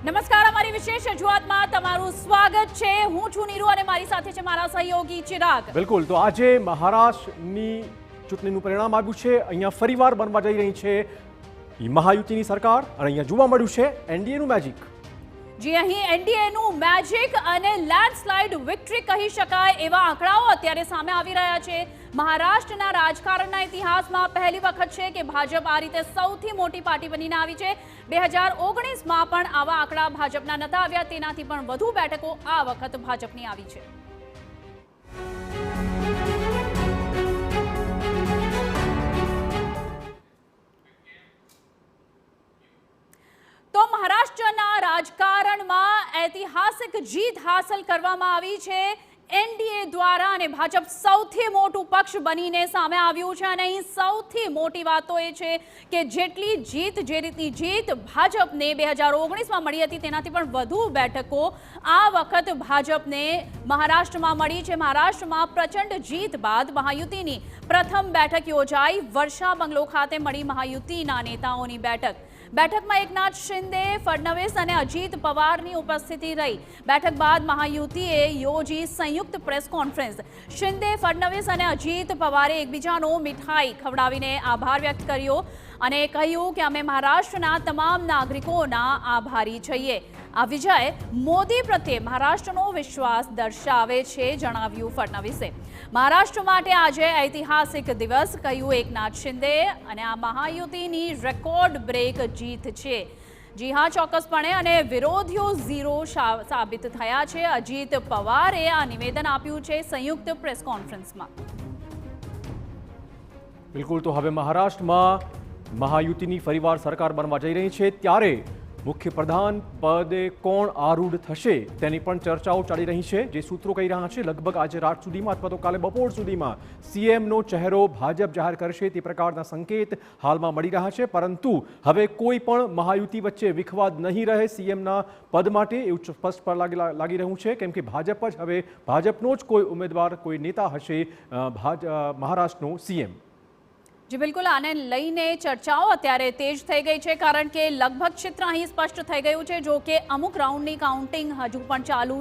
નમસ્કાર, અમારી વિશેષ રજૂઆતમાં તમારું સ્વાગત છે। હું છું નીરુ અને મારી સાથે છે મારા સહયોગી ચિરાગ। બિલકુલ, તો આજે મહારાષ્ટ્રની ચૂંટણીનું પરિણામ આવ્યું છે। અહીંયા ફરીવાર બનવા જઈ રહી છે મહાયુતિની સરકાર અને અહીંયા જોવા મળ્યું છે એનડીએનું મેજિક। જી, અહીં એનડીએનું મેજિક અને લેન્ડસ્લાઇડ વિક્ટરી કહી શકાય એવા આંકડાઓ અત્યારે સામે આવી રહ્યા છે। મહારાષ્ટ્રના રાજકારણના ઇતિહાસમાં પહેલી વખત છે કે ભાજપ આ રીતે સૌથી મોટી પાર્ટી બનીને આવી છે। 2019માં પણ આવા આંકડા ભાજપના નતા આવ્યા, તેનાથી પણ વધુ બેઠકો આ વખત ભાજપની આવી છે। તો મહારાષ્ટ્રના રાજકારણમાં ઐતિહાસિક જીત હાંસલ કરવામાં આવી છે એનડીએ દ્વારા અને ભાજપ સૌથી મોટું પક્ષ બનીને સામે આવ્યું છે। અને અહીં સૌથી મોટી વાત તો એ છે કે જેટલી જીત, જે રીતની જીત ભાજપને 2019માં મળી હતી તેનાથી પણ વધુ બેઠકો આ વખત ભાજપને મહારાષ્ટ્રમાં મળી છે। મહારાષ્ટ્રમાં પ્રચંડ જીત બાદ મહાયુતિની પ્રથમ બેઠક યોજાઈ। વર્ષા બંગલો ખાતે મળી મહાયુતિના નેતાઓની બેઠકમાં એકનાથ શિંદે, ફડણવીસ અને અજીત પવારની ઉપસ્થિતિ રહી। બેઠક બાદ મહાયુતિએ યોજી સંયુક્ત પ્રેસ કોન્ફરન્સ। શિંદે, ફડણવીસ અને અજીત પવારે એકબીજાનો મીઠાઈ ખવડાવીને આભાર વ્યક્ત કર્યો અને કહ્યું કે અમે મહારાષ્ટ્રના તમામ નાગરિકોના આભારી છીએ। આ વિજય મોદી પ્રત્યે મહારાષ્ટ્રનો વિશ્વાસ દર્શાવે છે, જણાવ્યું ફડણવીસે। મહારાષ્ટ્ર માટે આજે ઐતિહાસિક દિવસ, કહ્યું એકનાથ શિંદે, અને આ મહાયુતિની રેકોર્ડ બ્રેક જીત છે। જી હા, ચોક્કસપણે, અને વિરોધીઓ ઝીરો સાબિત થયા છે। અજીત પવારે આ નિવેદન આપ્યું છે સંયુક્ત પ્રેસ કોન્ફરન્સમાં। બિલકુલ, તો હવે મહારાષ્ટ્રમાં મહાયુતિની ફરીવાર સરકાર બનવા જઈ રહી છે, ત્યારે મુખ્ય પ્રધાન પદે કોણ આરૂઢ થશે તેની પણ ચર્ચાઓ ચાલી રહી છે। જે સૂત્રો કહી રહ્યા છે લગભગ આજે રાત સુધીમાં અથવા તો કાલે બપોર સુધીમાં સીએમનો ચહેરો ભાજપ જાહેર કરશે તે પ્રકારના સંકેત હાલમાં મળી રહ્યા છે। પરંતુ હવે કોઈ પણ મહાયુતિ વચ્ચે વિખવાદ નહીં રહે સીએમના પદ માટે, એવું સ્પષ્ટ લાગી રહ્યું છે, કેમ કે ભાજપ જ હવે ભાજપનો જ કોઈ ઉમેદવાર, કોઈ નેતા હશે મહારાષ્ટ્રનો સીએમ। જી બિલકુલ, આને લઈને ચર્ચાઓ અત્યારે તેજ થઈ ગઈ છે, કારણ કે લગભગ ચિત્ર અહીં સ્પષ્ટ થઈ ગયું છે। જો કે અમુક રાઉન્ડની કાઉન્ટિંગ હજુ પણ ચાલુ